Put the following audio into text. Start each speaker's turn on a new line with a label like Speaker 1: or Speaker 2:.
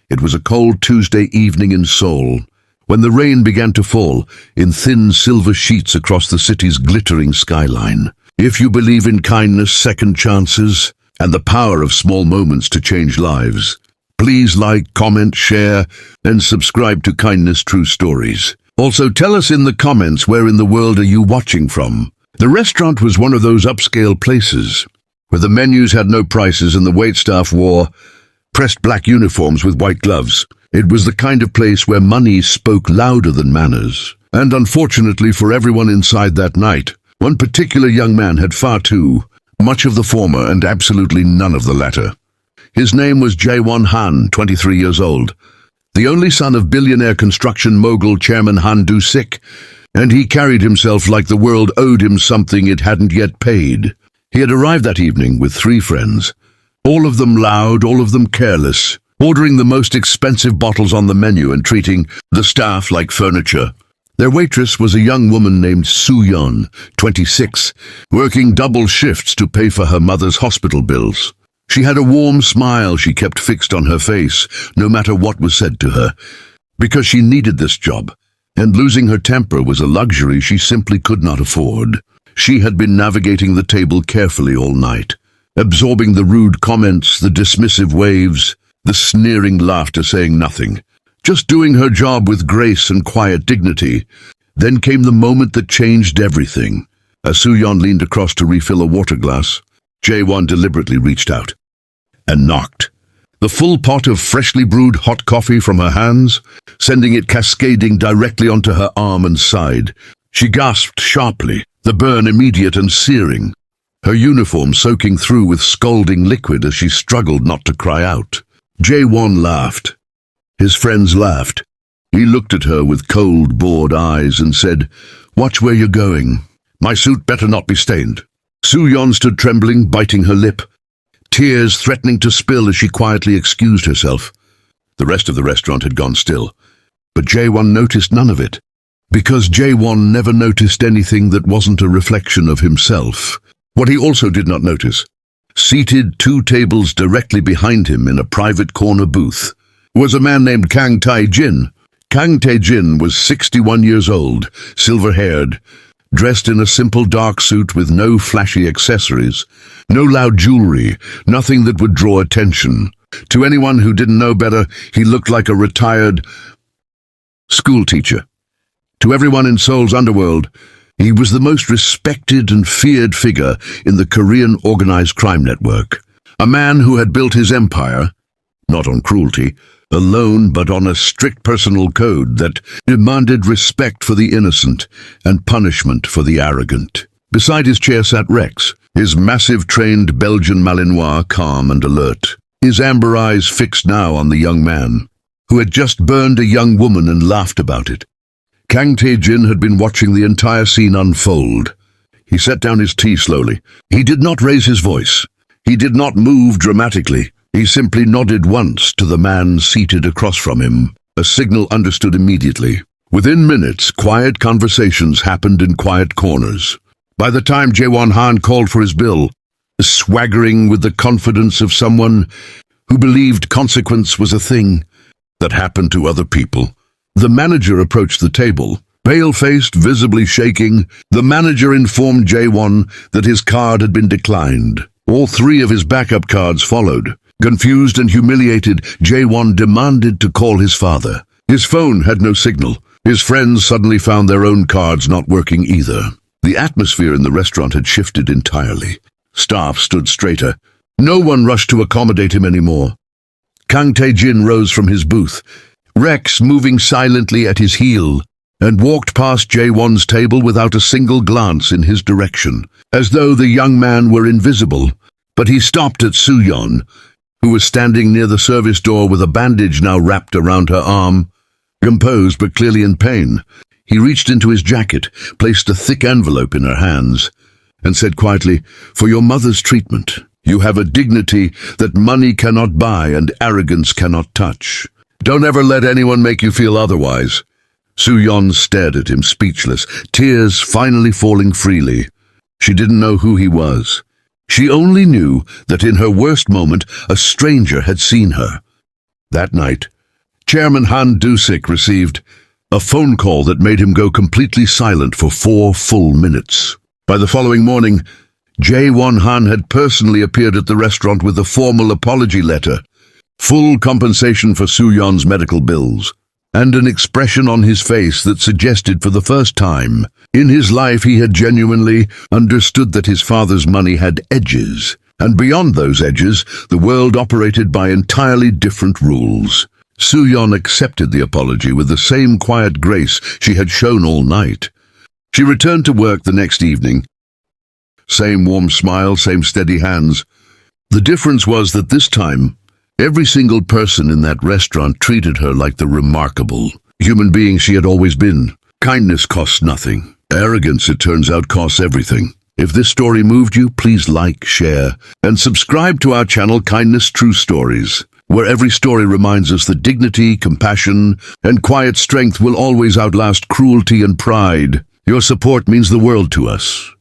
Speaker 1: It was a cold Tuesday evening in Seoul, when the rain began to fall in thin silver sheets across the city's glittering skyline. If you believe in kindness, second chances, and the power of small moments to change lives, please like, comment, share, and subscribe to Kindness True Stories. Also, tell us in the comments where in the world are you watching from. The restaurant was one of those upscale places where the menus had no prices and the waitstaff wore pressed black uniforms with white gloves. It was the kind of place where money spoke louder than manners. And unfortunately for everyone inside that night, one particular young man had far too much of the former and absolutely none of the latter. His name was Jae-won Han, 23 years old, the only son of billionaire construction mogul Chairman Han Do-sik, and he carried himself like the world owed him something it hadn't yet paid. He had arrived that evening with 3 friends, all of them loud, all of them careless, ordering the most expensive bottles on the menu and treating the staff like furniture. Their waitress was a young woman named Soo-yeon, 26, working double shifts to pay for her mother's hospital bills. She had a warm smile she kept fixed on her face, no matter what was said to her, because she needed this job, and losing her temper was a luxury she simply could not afford. She had been navigating the table carefully all night, absorbing the rude comments, the dismissive waves, the sneering laughter, saying nothing, just doing her job with grace and quiet dignity. Then came the moment that changed everything. As Soo-yeon leaned across to refill a water glass, Jae-won deliberately reached out and knocked the full pot of freshly brewed hot coffee from her hands, sending it cascading directly onto her arm and side. She gasped sharply, the burn immediate and searing, her uniform soaking through with scalding liquid as she struggled not to cry out. Jae-won laughed. His friends laughed. He looked at her with cold, bored eyes and said, "Watch where you're going. My suit better not be stained." Soo-yeon stood trembling, biting her lip, tears threatening to spill as she quietly excused herself. The rest of the restaurant had gone still, but Jae-won noticed none of it, because Jae-won never noticed anything that wasn't a reflection of himself. What he also did not notice, seated 2 tables directly behind him in a private corner booth, was a man named Kang Tae-jin. Kang Tae-jin was 61 years old, silver-haired, dressed in a simple dark suit with no flashy accessories, no loud jewelry, nothing that would draw attention. To anyone who didn't know better, he looked like a retired school teacher. To everyone in Seoul's underworld, he was the most respected and feared figure in the Korean organized crime network. A man who had built his empire, not on cruelty, alone but on a strict personal code that demanded respect for the innocent and punishment for the arrogant. Beside his chair sat Rex, his massive trained Belgian Malinois, calm and alert, his amber eyes fixed now on the young man, who had just burned a young woman and laughed about it. Kang Tae-jin had been watching the entire scene unfold. He set down his tea slowly. He did not raise his voice. He did not move dramatically. He simply nodded once to the man seated across from him, a signal understood immediately. Within minutes, quiet conversations happened in quiet corners. By the time Jae-won Han called for his bill, swaggering with the confidence of someone who believed consequence was a thing that happened to other people, the manager approached the table. Pale-faced, visibly shaking, the manager informed Jae-won that his card had been declined. All 3 of his backup cards followed. Confused and humiliated, Jae-won demanded to call his father. His phone had no signal. His friends suddenly found their own cards not working either. The atmosphere in the restaurant had shifted entirely. Staff stood straighter. No one rushed to accommodate him anymore. Kang Tae-jin rose from his booth, Rex moving silently at his heel, and walked past Jae-won's table without a single glance in his direction, as though the young man were invisible. But he stopped at Soo-yeon, who was standing near the service door with a bandage now wrapped around her arm. Composed but clearly in pain, he reached into his jacket, placed a thick envelope in her hands, and said quietly, "For your mother's treatment. You have a dignity that money cannot buy and arrogance cannot touch. Don't ever let anyone make you feel otherwise." Soo-yeon stared at him, speechless, tears finally falling freely. She didn't know who he was. She only knew that in her worst moment, a stranger had seen her. That night, Chairman Han Dusik received a phone call that made him go completely silent for 4 full minutes. By the following morning, Jae Won-han had personally appeared at the restaurant with a formal apology letter, full compensation for Soo-yeon's medical bills, and an expression on his face that suggested for the first time in his life he had genuinely understood that his father's money had edges, and beyond those edges, the world operated by entirely different rules. Soo-yeon accepted the apology with the same quiet grace she had shown all night. She returned to work the next evening. Same warm smile, same steady hands. The difference was that this time, every single person in that restaurant treated her like the remarkable human being she had always been. Kindness costs nothing. Arrogance, it turns out, costs everything. If this story moved you, please like, share, and subscribe to our channel Kindness True Stories, where every story reminds us that dignity, compassion, and quiet strength will always outlast cruelty and pride. Your support means the world to us.